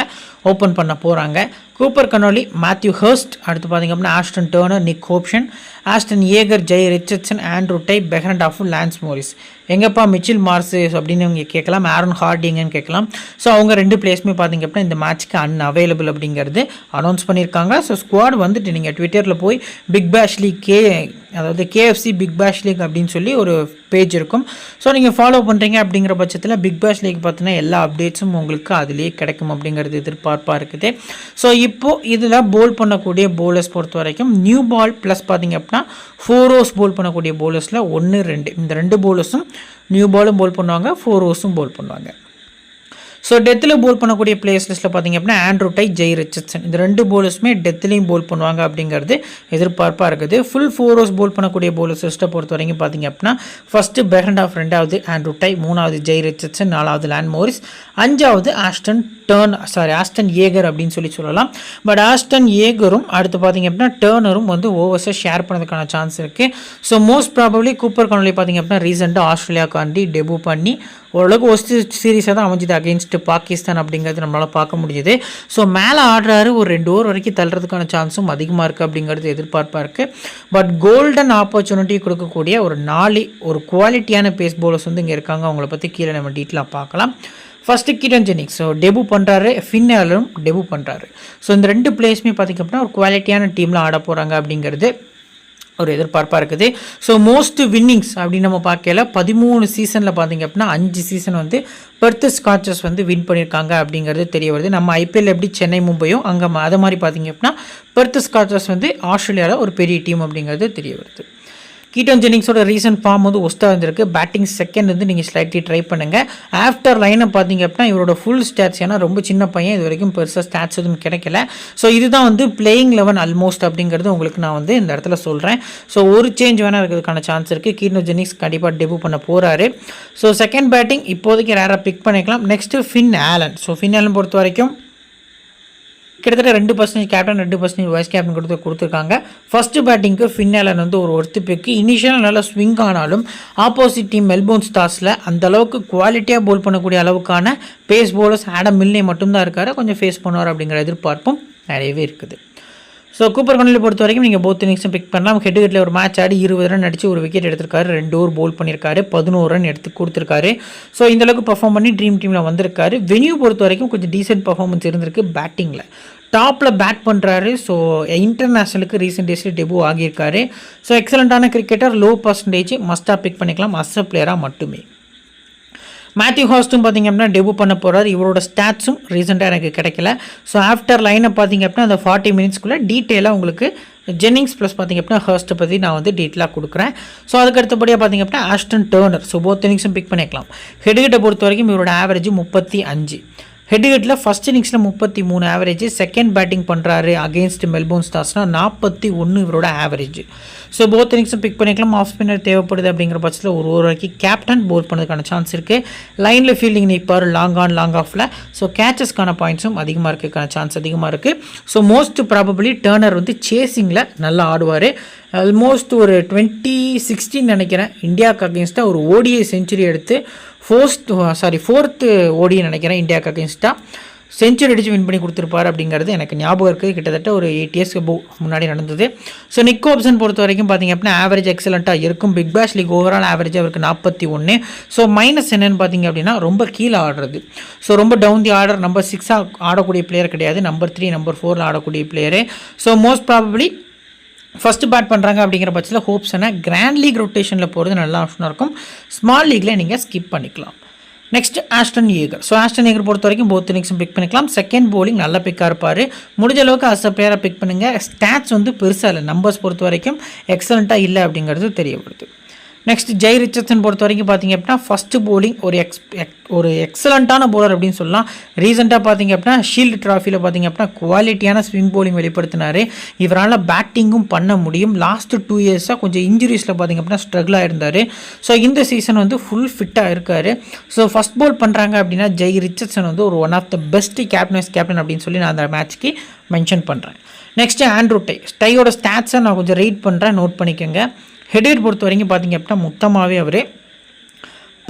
ஓப்பன் பண்ண போகிறாங்க. கூப்பர் கனோலி, மேத்யூ ஹர்ஸ்ட், அடுத்து பார்த்திங்க அப்படின்னா Ashton Turner, Nick Hobson, Ashton Agar, Jhye Richardson, Andrew Tye, Behrendorff, Lance Morris. எங்கப்பா மிச்சில் மார்ஸ் அப்படின்னு இவங்க கேட்கலாம், ஆரன் ஹார்டிங்கன்னு கேட்கலாம். ஸோ அவங்க 2 பிளேஸுமே பார்த்தீங்க அப்படின்னா இந்த மேட்ச்க்கு அன்அவைலபிள் அப்படிங்கிறது அனௌன்ஸ் பண்ணியிருக்காங்க. ஸோ ஸ்குவாட் வந்துட்டு நீங்கள் ட்விட்டரில் போய் பிக் பேஷ் லீக் அதாவது KFC பிக் பேஷ் லீக் அப்படின்னு சொல்லி ஒரு பேஜ் இருக்கும். ஸோ நீங்கள் ஃபாலோ பண்ணுறீங்க அப்படிங்கிற பட்சத்தில் பிக் பேஷ் லீக் பார்த்தீங்கன்னா எல்லா அப்டேட்ஸும் உங்களுக்கு அதுலேயே கிடைக்கும் அப்படிங்கிறது எதிர்பார்ப்பாக இருக்குது. ஸோ இப்போது இதில் போல் பண்ணக்கூடிய போலர்ஸ் பொறுத்த வரைக்கும் நியூ பால் ப்ளஸ் பார்த்தீங்க அப்படின்னா 4 ஓவர்ஸ் போல் பண்ணக்கூடிய போலர்ஸில் 1, 2 இந்த 2 போலர்ஸும் நியூ பாலும் போல் பண்ணுவாங்க, 4 ஓவர்ஸும் போல் பண்ணுவாங்க. ஸோ டெத்தில் போல் பண்ணக்கூடிய பிளேயர்ஸ் லிஸ்ட்டில் பார்த்தீங்க அப்படின்னா ஆண்ட்ரூ டை, ஜெய் ரிச்சர்ட்சன் இந்த 2 போலர்ஸுமே டெத்துலேயும் போல் பண்ணுவாங்க அப்படிங்கிறது எதிர்பார்ப்பாக இருக்குது. ஃபுல் 4 ஓவர்ஸ் போல் பண்ணக்கூடிய போலர்ஸ் லிஸ்ட்டை பொறுத்த வரைக்கும் பார்த்தீங்க அப்படின்னா ஃபஸ்ட்டு பெஹ்ரண்டாஃப், 2வது ஆண்ட்ரூ டை, 3வது ஜெய் ரிச்சர்ட்சன், 4வது லான் மோரிஸ், 5வது ஆஸ்டன் ஏகர் அப்படின்னு சொல்லலாம். பட் ஆஸ்டன் ஏகரும் அடுத்து பார்த்தீங்க அப்படின்னா டர்னரும் வந்து ஓவர்ஸை ஷேர் பண்ணதுக்கான சான்ஸ் இருக்குது. ஸோ மோஸ்ட் ப்ராபப்ளி கூப்பர் கானலி பார்த்தீங்க அப்படின்னா ரீசெண்டாக ஆஸ்திரேலியாக்காண்டி டெபு பண்ணி ஓரளவுக்கு ஒஸ்ட் சீரீஸாக தான் அமைஞ்சுது அகெயின்ஸ்ட் பாகிஸ்தான் அப்படிங்கிறது நம்மளால் பார்க்க முடியுது. ஸோ மேலே ஆடுறாரு, ஒரு 2 ஓவர் வரைக்கும் தள்ளுறதுக்கான சான்ஸும் அதிகமாக இருக்குது அப்படிங்கிறது எதிர்பார்ப்பாக இருக்குது. பட் கோல்டன் ஆப்பர்ச்சுனிட்டி கொடுக்கக்கூடிய ஒரு 4 ஒரு குவாலிட்டியான பேஸ் பவுலர்ஸ் வந்து இங்கே இருக்காங்க. அவங்கள பற்றி கீழே நம்ம டீட்டெயிலாக பார்க்கலாம். First Keaton Jennings so debut பண்ணுறாரு, ஃபின் ஆலரும் டெபு பண்ணுறாரு. ஸோ இந்த 2 பிளேஸுமே பார்த்திங்க அப்படின்னா ஒரு குவாலிட்டியான டீமில் ஆட போகிறாங்க அப்படிங்கிறது ஒரு எதிர்பார்ப்பாக இருக்குது. ஸோ மோஸ்ட் வின்னிங்ஸ் அப்படின்னு நம்ம பார்க்கல 13 சீசனில் பார்த்திங்க அப்படின்னா 5 சீசன் வந்து பெர்த் ஸ்காட்சர்ஸ் வந்து வின் பண்ணியிருக்காங்க அப்படிங்கிறது தெரிய வருது. நம்ம IPL எப்படி சென்னை மும்பையும் அங்கே அதை மாதிரி பார்த்திங்க அப்படின்னா பெர்த் ஸ்காட்சர்ஸ் வந்து ஆஸ்திரேலியாவில் ஒரு பெரிய டீம் அப்படிங்கிறது தெரிய வருது. கீட்டன் ஜெனிங்ஸோட ரீசன்ட் ஃபார்ம் வந்து ஒஸ்ட்டாக இருந்திருக்கு. பேட்டிங் செகண்ட் வந்து நீங்கள் ஸ்லைட்லி ட்ரை பண்ணுங்கள். ஆஃப்டர் லைனை பார்த்தீங்க அப்படின்னா இவரோட ஃபுல் ஸ்டாட்ஸ், ஏன்னா ரொம்ப சின்ன பையன், இது வரைக்கும் பெருசாக ஸ்டாட்ஸ் எதுவும் கிடைக்கல. ஸோ இதுதான் வந்து பிளேயிங் 11 ஆல்மோஸ்ட் அப்படிங்கிறது உங்களுக்கு நான் வந்து இந்த இடத்துல சொல்கிறேன். ஸோ ஒரு சேஞ்ச் வேணால் இருக்கிறதுக்கான சான்ஸ் இருக்குது. கீட்டன் ஜெனிங்ஸ் கண்டிப்பாக டெபு பண்ண போகிறாரு. ஸோ செகண்ட் பேட்டிங் இப்போதைக்கு ரேராக பிக் பண்ணிக்கலாம். Next Finn Allen. So Finn Allen பொறுத்த வரைக்கும் கிட்டத்தட்ட 2% கேப்டன் 2% வைஸ் கேப்டன் கொடுத்துருக்காங்க. ஃபஸ்ட்டு பேட்டிங்க்கு ஃபின் ஆலன் வந்து ஒரு ஒர்த்து பிக்கு. இனிஷியலாக நல்லா ஸ்விங் ஆனாலும் ஆப்போசிட் டீம் மெல்போர்ன் ஸ்டார்ஸில் அந்தளவுக்கு குவாலிட்டியாக போல் பண்ணக்கூடிய அளவுக்கான பேஸ் போலர்ஸ் ஆடம் மில்னே மட்டும்தான் இருக்கார். கொஞ்சம் ஃபேஸ் பண்ணுவார் அப்படிங்கிற எதிர்பார்ப்பும் நிறையவே இருக்குது. ஸோ கூப்பர் கானலி பொறுத்த வரைக்கும் நீங்கள் போத் இன்னிங்ஸும் பிக் பண்ணலாம். ஹெட்டுகட்டில் ஒரு மேட்ச் ஆடி 20 ரன் அடித்து ஒரு விக்கெட் எடுத்திருக்காரு, 2 ஓவர் போல் பண்ணியிருக்காரு, 11 ரன் எடுத்து கொடுத்துருக்காரு. ஸோ இந்தளவுக்கு பர்ஃபார்ம் பண்ணி ட்ரீம் டீமில் வந்திருக்காரு. வென்யூ பொறுத்த வரைக்கும் கொஞ்சம் டீசென்ட் பர்ஃபார்மன்ஸ் இருந்திருக்கு. பேட்டிங்கில் டாப்பில் பேட் பண்ணுறாரு. ஸோ இன்டர்நேஷ்னலுக்கு ரீசெண்ட் டேஸில் டெபு ஆகியிருக்காரு. ஸோ எக்ஸலண்ட்டான கிரிக்கெட்டர், லோ பர்சன்டேஜ், மஸ்ட்டாக பிக் பண்ணிக்கலாம் அஸ் அ பிளேயராக மட்டுமே. மேத்யூ ஹாஸ்டும் பார்த்திங்க அப்படின்னா டெபு பண்ண போகிறார். இவரோட ஸ்டாட்ஸும் ரீசெண்டாக எனக்கு கிடைக்கல. ஸோ ஆஃப்டர் லைனை பார்த்திங்க அப்படின்னா அந்த 40 மினிட்ஸ்க்குள்ளே டீட்டெயிலாக உங்களுக்கு ஜென்னிங்ஸ் ப்ளஸ் பார்த்திங்க அப்படின்னா ஹர்ஸ்ட்டை பற்றி நான் வந்து டீட்டெயிலாக கொடுக்குறேன். ஸோ அதுக்கு அடுத்தபடியாக பார்த்திங்க அப்படின்னா ஆஸ்டன் டர்னர். ஸோ போத் இன்னிங்ஸும் பிக் பண்ணிக்கலாம். ஹெட்கிட்ட பொறுத்த வரைக்கும் இவரோட ஆவரேஜ் 35. ஹெட்கிட்டில் ஃபஸ்ட் இன்னிங்ஸில் 33 ஆவரேஜ். செகண்ட் பேட்டிங் பண்ணுறாரு அகெயின்ஸ்ட் மெல்போர்ன் ஸ்டார்ஸ்னால் 41 இவரோட ஆவரேஜ். ஸோ போத் இன்னிங்ஸும் பிக் பண்ணிக்கலாம். ஆஃப் ஸ்பின்னர் தேவைப்படுது அப்படிங்கிற பட்சத்தில் ஒரு வரைக்கும் கேப்டன் போல் பண்ணதுக்கான சான்ஸ் இருக்குது. லைனில் ஃபீல்டிங் நிற்பார் லாங் ஆன் லாங் ஆஃபில். ஸோ கேச்சஸ்க்கான பாயிண்ட்ஸும் அதிகமாக இருக்கிறதுக்கான சான்ஸ் அதிகமாக இருக்குது. ஸோ மோஸ்ட் ப்ராபபிளி டர்னர் வந்து சேசிங்கில் நல்லா ஆடுவார். ஆல்மோஸ்ட் ஒரு 2016 நினைக்கிறேன் இந்தியாவுக்கு அகெயின்ஸ்டாக ஒரு ODI செஞ்சுரி எடுத்து ஃபோர்த்து ODI நினைக்கிறேன் இந்தியாவுக்கு அகெயின்ஸ்டாக செஞ்சுரி அடித்து வின் பண்ணி கொடுத்துருப்பார் அப்படிங்கிறது எனக்கு ஞாபகம் இருக்குது. கிட்டத்தட்ட ஒரு 8 இயர்ஸ் முன்னாடி நடந்தது. ஸோ நிக் ஹாப்சன் பொறுத்த வரைக்கும் பார்த்திங்க அப்படின்னா ஆவரேஜ் எக்ஸலண்ட்டாக இருக்கும். பிக் பேஷ் லீக் ஓவரால் ஆவரேஜ் அவருக்கு 41. ஸோ மைனஸ் என்னென்னு பார்த்திங்க அப்படின்னா ரொம்ப கீழே ஆடுறது. ஸோ ரொம்ப டவுன் தி ஆர்டர் நம்பர் 6 ஆடக்கூடிய பிளேயர் கிடையாது, நம்பர் 3 நம்பர் 4 ஆடக்கூடிய player. So most probably first bat பண்ணுறாங்க அப்படிங்கிற பட்சத்தில் ஹோப்ஸ்னா கிராண்ட் லீக் ரொட்டேஷனில் போகிறது நல்ல ஆப்ஷனாக இருக்கும். ஸ்மால் லீக்கில் நீங்கள் ஸ்கிப் பண்ணிக்கலாம். Next Ashton Agar. So Ashton Agar பொறுத்த வரைக்கும் போத் இன்னிங்ஸும் பிக் பண்ணிக்கலாம். செகண்ட் போலிங் நல்ல பிக்காக இருப்பார். முடிஞ்ச அளவுக்கு அஸ் அ பிளேயராக பிக் பண்ணுங்கள். ஸ்டாட்ஸ் வந்து பெருசாக இல்லை, நம்பர்ஸ் பொறுத்த வரைக்கும் எக்ஸலண்ட்டாக இல்லை அப்படிங்கிறது தெரிய வருது. நெக்ஸ்ட் ஜெய் ரிச்சர்ட்சன் பொறுத்த வரைக்கும் பார்த்திங்க அப்படின்னா ஃபஸ்ட்டு போலிங் ஒரு எக்ஸலண்ட்டான போலர் அப்படின்னு சொல்லலாம். ரீசெண்டாக பார்த்திங்க அப்படின்னா ஷீல்டு ட்ராஃபியில் பார்த்திங்க அப்படின்னா குவாலிட்டியான ஸ்விங் போலிங் வெளிப்படுத்தினார். இவரால் பேட்டிங்கும் பண்ண முடியும். லாஸ்ட்டு 2 இயர்ஸாக கொஞ்சம் இன்ஜுரிஸில் பார்த்திங்க அப்படின்னா ஸ்ட்ரகிளாக இருந்தார். ஸோ இந்த சீசன் வந்து ஃபுல் ஃபிட்டாக இருக்கார். ஸோ ஃபஸ்ட் போல் பண்ணுறாங்க அப்படின்னா ஜெய் ரிச்சர்ட்சன் வந்து ஒரு one of the best captain அப்படின்னு சொல்லி நான் அந்த மேட்ச்க்கு மென்ஷன் பண்ணுறேன். நெக்ஸ்ட்டு ஆண்ட்ரூ டையோட ஸ்டாட்ஸை நான் கொஞ்சம் ரீட் பண்ணுறேன், நோட் பண்ணிக்கோங்க. ஹெட்கிட் பொறுத்த வரைக்கும் பார்த்திங்க அப்படின்னா மொத்தமாகவே அவர்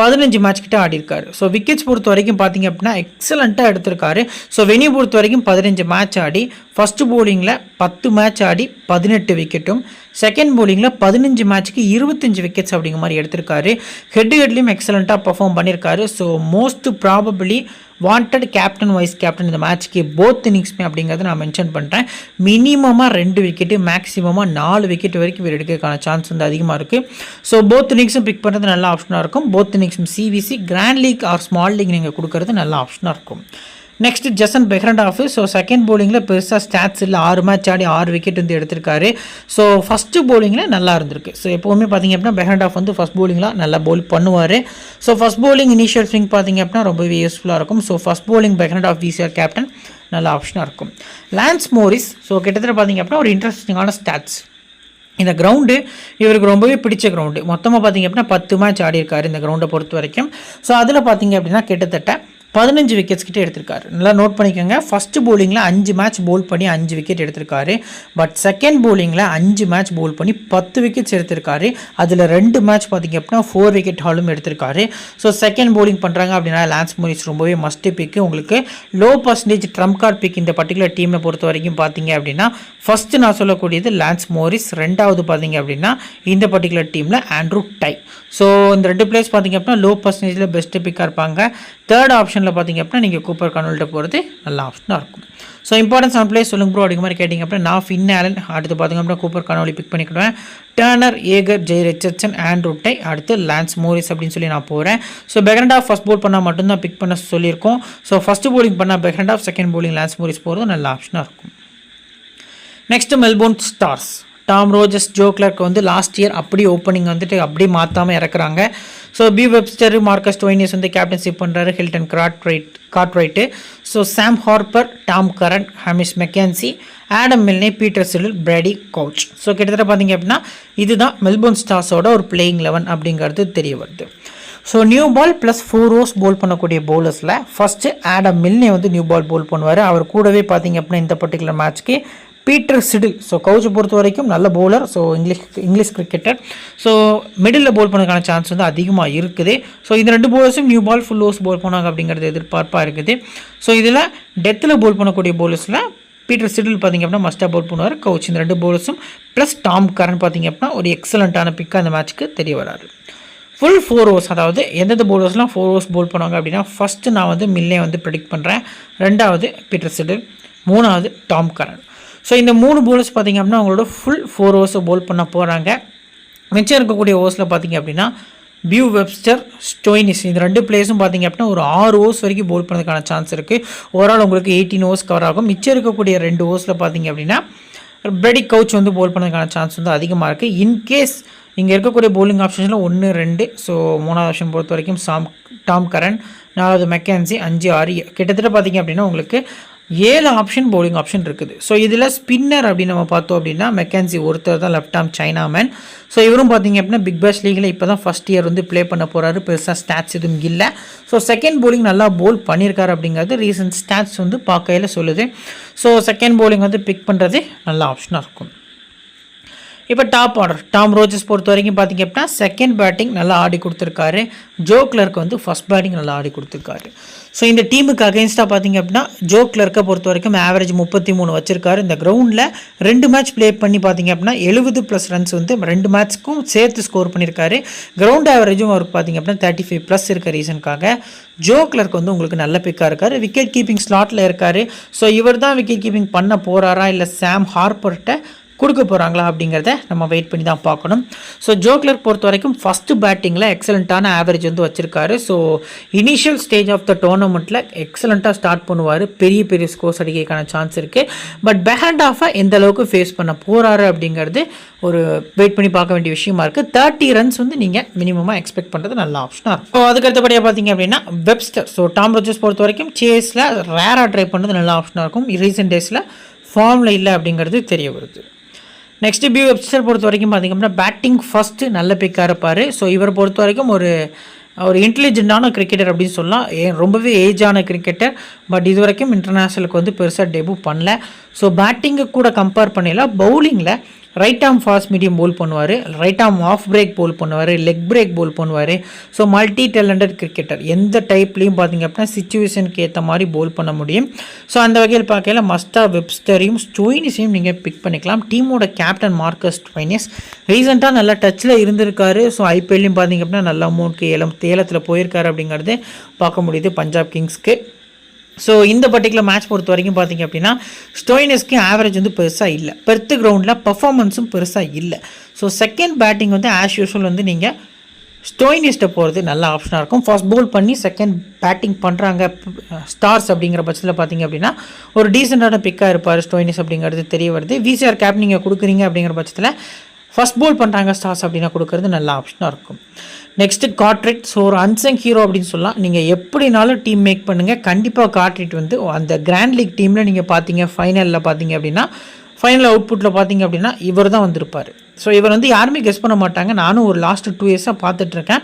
15 மேட்ச் கிட்ட ஆடி இருக்காரு. ஸோ விக்கெட்ஸ் பொறுத்த வரைக்கும் பார்த்தீங்க அப்படின்னா எக்ஸலண்ட்டாக எடுத்திருக்காரு. ஸோ வெனியூ பொறுத்த வரைக்கும் 15 மேட்ச் ஆடி ஃபர்ஸ்ட் போலிங்கில் 10 மேட்ச் ஆடி 18 விக்கெட்டும், செகண்ட் போலிங்கில் 15 மேட்ச்க்கு 25 விக்கெட்ஸ் அப்படிங்கிற மாதிரி எடுத்திருக்காரு. ஹெட்லையும் எக்ஸலண்ட்டாக பர்ஃபார்ம் பண்ணியிருக்காரு. So most probably wanted captain vice captain இந்த மேட்ச்க்கு போத் இன்னிங்ஸ்மே அப்படிங்கிறத நான் மென்ஷன் பண்ணுறேன். மினிமமாக 2 விக்கெட்டு, மேக்ஸிமமாக 4 விக்கெட் வரைக்கும் இவர் எடுக்கிறதுக்கான சான்ஸ் வந்து அதிகமாக இருக்குது. ஸோ போத் இன்னிங்ஸும் பிக் பண்ணுறது நல்ல ஆப்ஷனாக இருக்கும். போத் இன்னிங்ஸும் CVC, grand league or small league நீங்கள் கொடுக்கறது நல்ல ஆப்ஷனாக இருக்கும். Next Jason Behrendorff. So second போலிங்கில் பெருசாக ஸ்டாட்ஸ் இல்லை, 6 மேட்ச் ஆடி 6 விக்கெட் வந்து எடுத்திருக்காரு. ஸோ ஃபஸ்ட்டு போலிங்கில் நல்லா இருந்திருக்கு. ஸோ எப்போவுமே பார்த்தீங்க அப்படின்னா பெஹ்ரண்டாஃப் வந்து ஃபஸ்ட் போலிங்கில் நல்லா போல் பண்ணுவார். So first bowling initial swing பார்த்தீங்க அப்படின்னா ரொம்பவே யூஸ்ஃபுல்லாக இருக்கும். So first bowling Behrendorff VC or captain நல்ல ஆப்ஷனாக இருக்கும். Lance Morris. ஸோ கிட்டத்தட்ட பார்த்தீங்க அப்படின்னா ஒரு இன்ட்ரெஸ்டிங்கான ஸ்டாட்ஸ். இந்த கிரவுண்டு இவருக்கு ரொம்பவே பிடிச்ச கிரவுண்டு. மொத்தமாக பார்த்தீங்க அப்படின்னா 10 மேட்ச் ஆடி இருக்காரு இந்த கிரவுண்டை பொறுத்த வரைக்கும். ஸோ அதில் பார்த்தீங்க அப்படின்னா கிட்டத்தட்ட 15 விக்கெட்ஸ் கிட்ட எடுத்திருக்காரு. நல்லா நோட் பண்ணிக்கோங்க. ஃபர்ஸ்ட் போலிங்கில் 5 மேட்ச் போல் பண்ணி 5 விக்கெட் எடுத்திருக்காரு. பட் செகண்ட் போலிங்கில் 5 மேட்ச் போல் பண்ணி 10 விக்கெட்ஸ் எடுத்திருக்காரு. அதில் 2 மேட்ச் பார்த்திங்க அப்படின்னா 4 விக்கெட் ஹாலும் எடுத்திருக்காரு. ஸோ செகண்ட் போலிங் பண்ணுறாங்க அப்படின்னா லான்ஸ் மோரிஸ் ரொம்பவே மஸ்ட் பிக்கு. உங்களுக்கு low percentage trump card pick இந்த பர்டிகுலர் டீமை பொறுத்த வரைக்கும் பார்த்தீங்க அப்படின்னா ஃபஸ்ட்டு நான் சொல்லக்கூடியது லான்ஸ் மோரிஸ், ரெண்டாவது பார்த்தீங்க அப்படின்னா இந்த பர்டிகுலர் டீமில் ஆண்ட்ரூ டை. ஸோ இந்த 2 பிளேஸ் பார்த்தீங்க அப்படின்னா லோ பர்சன்டேஜில் பெஸ்ட்டு பிக்காக இருப்பாங்க. தேர்ட் ஆப்ஷனில் பார்த்தீங்க அப்படின்னா நீங்கள் கூப்பர் கன்வெல்ட்ட போகிறது நல்ல ஆப்ஷனாக இருக்கும். ஸோ இம்பார்ட்டன்ஸ் ஆன் பிளேஸ் சொல்லுங்க ப்ரோ அப்படிங்கிற மாதிரி கேட்டிங்க அப்படின்னா நான் ஃபின் ஆலன், அடுத்து பார்த்திங்க அப்படின்னா கூப்பர் கனோலி பிக் பண்ணிக்கிடுவேன். Turner, Agar, Jhye Richardson, Andrew Tye, அடுத்து லான்ஸ் மோரிஸ் அப்படின்னு சொல்லி நான் போகிறேன். ஸோ பெஹ்ரண்டாஃப் ஃபஸ்ட் போல் பண்ணால் மட்டும்தான் பிக் பண்ண சொல்லியிருக்கோம். ஸோ ஃபஸ்ட்டு போலிங் பண்ணால் Behrendorff, second bowling Lance Morris போகிறது நல்ல ஆப்ஷனாக இருக்கும். Next Melbourne Stars. Tom Rogers, Joe Clarke வந்து லாஸ்ட் இயர் அப்படியே ஓப்பனிங் வந்துட்டு அப்படியே மாற்றாமல் இறக்குறாங்க. So Beau Webster, Marcus Stoinis வந்து கேப்டன்ஷிப் பண்ணுறாரு. Hilton Cartwright, so Sam Harper, Tom Curran, Hamish McKenzie, Adam Milne, Peter Siddle, Brody Couch. So கிட்டத்தட்ட பார்த்தீங்க அப்படின்னா இதுதான் மெல்போர்ன் ஸ்டார்ஸோட ஒரு பிளேயிங் 11 அப்படிங்கிறது தெரிய வருது. So new ball plus 4 overs bowl பண்ணக்கூடிய பவுலர்ஸில் ஃபஸ்ட்டு ஆடம் மில்னே வந்து நியூ பால் போல் பண்ணுவார். அவர் கூடவே பார்த்தீங்க அப்படின்னா இந்த பர்டிகுலர் மேட்ச்க்கு பீட்டர் சிடில். ஸோ கவுச்சை பொறுத்த வரைக்கும் நல்ல bowler. So English cricketer. So middle bowl பண்ணதுக்கான சான்ஸ் வந்து அதிகமாக இருக்குது. ஸோ இந்த 2 பவுலர்ஸும் new ball full overs bowl பண்ணாங்க அப்படிங்கிறது எதிர்பார்ப்பாக இருக்குது. ஸோ இதில் டெத்தில் போல் பண்ணக்கூடிய பவுலர்ஸில் பீட்டர் சிடில் பார்த்திங்க அப்படின்னா மஸ்டாக போல் பண்ணுவார். கவுச் இந்த 2 பவுலர்ஸும் ப்ளஸ் டாம் கரன் பார்த்திங்க அப்படின்னா ஒரு எக்ஸலண்ட்டான பிக்காக அந்த மேட்ச்க்கு தெரிய வராது. ஃபுல் 4 ஓவர்ஸ், அதாவது எந்தெந்த பவுலர்ஸ்லாம் 4 ஓவர்ஸ் போல் பண்ணுவாங்க அப்படின்னா ஃபஸ்ட்டு நான் வந்து மில்லே வந்து ப்ரெடிக்ட் பண்ணுறேன், ரெண்டாவது பீட்டர் சிடில், மூணாவது டாம் கரன். ஸோ இந்த 3 பவுலர்ஸ் பார்த்திங்க அப்படின்னா அவங்களோட ஃபுல் 4 ஓவர்ஸை போல் பண்ண போகிறாங்க. மிச்சம் இருக்கக்கூடிய ஓவர்ஸில் பார்த்திங்க அப்படின்னா பியூ வெப்ஸ்டர், ஸ்டோய்னிஸ் இந்த 2 பிளேஸும் பார்த்திங்க அப்படின்னா ஒரு 6 ஓவர்ஸ் வரைக்கும் போல் பண்ணதுக்கான சான்ஸ் இருக்குது. ஓவரால் உங்களுக்கு 18 ஓவர்ஸ் கவர் ஆகும். மிச்சம் இருக்கக்கூடிய 2 ஓவர்ஸில் பார்த்திங்க அப்படின்னா பிரெடி கவுச் வந்து போல் பண்ணதுக்கான சான்ஸ் வந்து அதிகமாக இருக்குது. இன்கேஸ் இங்கே இருக்கக்கூடிய போலிங் ஆப்ஷன்ஸில் 1, 2, ஸோ 3வது ஆப்ஷன் பொறுத்த வரைக்கும் டாம் கரன், 4வது மெக்கன்சி, 5, 6 கிட்டத்தட்ட பார்த்திங்க அப்படின்னா உங்களுக்கு 7 ஆப்ஷன் போலிங் ஆப்ஷன் இருக்குது. ஸோ இதில் ஸ்பின்னர் அப்படின்னு நம்ம பார்த்தோம் அப்படின்னா மெக்கன்சி ஒருத்தர் தான் left arm China man. So இவரும் பார்த்திங்க அப்படின்னா பிக் பேஷ் லீகில் இப்போ தான் ஃபஸ்ட் இயர் வந்து ப்ளே பண்ண போகிறாரு. பெருசாக ஸ்டாட்ஸ் எதுவும் இல்லை. ஸோ செகண்ட் போலிங் நல்லா போல் பண்ணியிருக்காரு அப்படிங்கிறது ரீசன்ட் ஸ்டாட்ஸ் வந்து பார்க்கையில் சொல்லுது. ஸோ செகண்ட் போலிங் வந்து பிக் பண்ணுறது நல்ல ஆப்ஷனாக இருக்கும். இப்போ டாப் ஆர்டர் டாம் ரோஜர்ஸ் பொறுத்த வரைக்கும் பார்த்திங்க அப்படின்னா செகண்ட் பேட்டிங் நல்லா ஆடி கொடுத்துருக்காரு. ஜோ கிளார்க் வந்து ஃபஸ்ட் பேட்டிங் நல்லா ஆடி கொடுத்துருக்காரு. ஸோ இந்த டீமுக்கு அகெயின்ஸ்டாக பார்த்திங்க அப்படின்னா ஜோ கிளார்க்கை பொறுத்த வரைக்கும் ஆவரேஜ் 33 வச்சிருக்காரு. இந்த கிரவுண்டில் 2 மேட்ச் ப்ளே பண்ணி பார்த்திங்க அப்படின்னா 70+ ரன்ஸ் வந்து 2 மேட்ச்க்கும் சேர்த்து ஸ்கோர் பண்ணியிருக்காரு. கிரவுண்ட் ஆவரேஜும் அவருக்கு பார்த்திங்க அப்படின்னா 35+ இருக்க ரீசனுக்காக ஜோ கிளார்க் வந்து உங்களுக்கு நல்ல பிக்காக இருக்கார். விக்கெட் கீப்பிங் ஸ்லாட்டில் இருக்கார். ஸோ இவர் தான் விக்கெட் கீப்பிங் பண்ண போகிறாரா இல்லை சாம் ஹார்ப்பர்கிட்ட கொடுக்க போகிறாங்களா அப்படிங்கிறத நம்ம வெயிட் பண்ணி தான் பார்க்கணும். ஸோ ஜோ கிளார்க் பொறுத்த வரைக்கும் ஃபஸ்ட்டு பேட்டிங்கில் எக்ஸலண்ட்டான ஆவரேஜ் வந்து வச்சுருக்காரு. So initial stage of the டோர்னமெண்ட்டில் எக்ஸலண்ட்டாக ஸ்டார்ட் பண்ணுவார். பெரிய ஸ்கோர்ஸ் அடிக்கிறதுக்கான சான்ஸ் இருக்குது. பட் பெஹ்ரண்டாஃபை எந்த அளவுக்கு ஃபேஸ் பண்ண போகிறாரு அப்படிங்கிறது ஒரு வெயிட் பண்ணி பார்க்க வேண்டிய விஷயமா இருக்குது. 30 ரன்ஸ் வந்து நீங்கள் மினிமமாக எக்ஸ்பெக்ட் பண்ணுறது நல்ல ஆப்ஷனாக இருக்கும். ஸோ அதுக்கடுத்தபடியாக பார்த்தீங்க அப்படின்னா வெப்ஸ்டர். ஸோ டாம் ரோஜர்ஸ் பொறுத்த வரைக்கும் சேஸில் ரேராக ட்ரை பண்ணுறது நல்ல ஆப்ஷனாக இருக்கும். ரீசெண்ட் டேஸில் ஃபார்மில் இல்லை அப்படிங்கிறது தெரிய வருது. நெக்ஸ்ட்டு பி வெப்ஸ்டர் பொறுத்த வரைக்கும் பார்த்திங்க அப்படின்னா பேட்டிங் ஃபஸ்ட்டு நல்ல பிக்காக இருப்பார். ஸோ இவரை பொறுத்த வரைக்கும் ஒரு இன்டெலிஜென்ட்டான கிரிக்கெட்டர் அப்படின்னு சொல்லலாம். ரொம்பவே ஏஜான கிரிக்கெட்டர். பட் இது வரைக்கும் இன்டர்நேஷ்னலுக்கு வந்து பெருசாக டெபியூ பண்ணல. ஸோ பேட்டிங்கை கூட கம்பேர் பண்ணல பவுலிங்கில் ரைட் ஆர்ம் ஃபாஸ்ட் மீடியம் போல் பண்ணுவார், ரைட் ஆர்ம் ஆஃப் பிரேக் போல் பண்ணுவார், லெக் பிரேக் போல் பண்ணுவார். ஸோ மல்டி டேலண்டட் கிரிக்கெட்டர், எந்த டைப்லையும் பார்த்திங்க அப்படின்னா சிச்சுவேஷனுக்கு ஏற்ற மாதிரி போல் பண்ண முடியும். ஸோ அந்த வகையில் பார்க்கல மஸ்டா வெப்ஸ்டரையும் ஸ்டோயினிஸையும் நீங்கள் பிக் பண்ணிக்கலாம். டீமோட கேப்டன் மார்க்கஸ் ஸ்டோயினிஸ் ரீசெண்டாக நல்லா டச்சில் இருந்திருக்காரு. ஸோ ஐபிஎல்லையும் பார்த்திங்க அப்படின்னா நல்ல அமௌண்ட்க்கு ஏலத்தில் போயிருக்காரு அப்படிங்கிறது பார்க்க முடியுது பஞ்சாப் கிங்ஸ்க்கு. ஸோ இந்த பர்டிகுலர் மேட்ச் பொறுத்த வரைக்கும் பார்த்திங்க அப்படின்னா ஸ்டோயினிஸ்க்கு ஆவரேஜ் வந்து பெருசாக இல்லை, பெர்த் கிரவுண்டில் பர்ஃபார்மன்ஸும் பெருசாக இல்லை. ஸோ செகண்ட் பேட்டிங் வந்து ஆஸ் யூஷுவல் வந்து நீங்கள் ஸ்டோயினிஸ்ட்டை போகிறது நல்ல ஆப்ஷனாக இருக்கும். ஃபர்ஸ்ட் பவுல் பண்ணி செகண்ட் பேட்டிங் பண்ணுறாங்க ஸ்டார்ஸ் அப்படிங்கிற பட்சத்தில் பார்த்திங்க அப்படின்னா ஒரு டீசெண்டான பிக்காக இருப்பார் ஸ்டோயினிஸ் அப்படிங்கிறது தெரிய வருது. விசிஆர் கேப் நீங்கள் கொடுக்குறீங்க அப்படிங்கிற பட்சத்தில் ஃபர்ஸ்ட் பவுல் பண்ணுறாங்க ஸ்டார்ஸ் அப்படின்னா கொடுக்குறது நல்ல ஆப்ஷனாக இருக்கும். Next Cartwright. ஸோ ஒரு அன்சங் ஹீரோ அப்படின்னு சொல்லலாம். நீங்கள் எப்படினாலும் டீம் மேக் பண்ணுங்கள், கண்டிப்பாக கார்ட்ரைட் வந்து அந்த கிராண்ட் லீக் டீமில் நீங்கள் பார்த்தீங்க ஃபைனலில் பார்த்தீங்க அப்படின்னா ஃபைனல் அவுட்புட்டில் பார்த்தீங்க அப்படின்னா இவர் தான் வந்திருப்பார். ஸோ இவர் வந்து யாருமே கெஸ் பண்ண மாட்டாங்க. நானும் ஒரு லாஸ்ட்டு 2 இயர்ஸாக பார்த்துட்ருக்கேன்.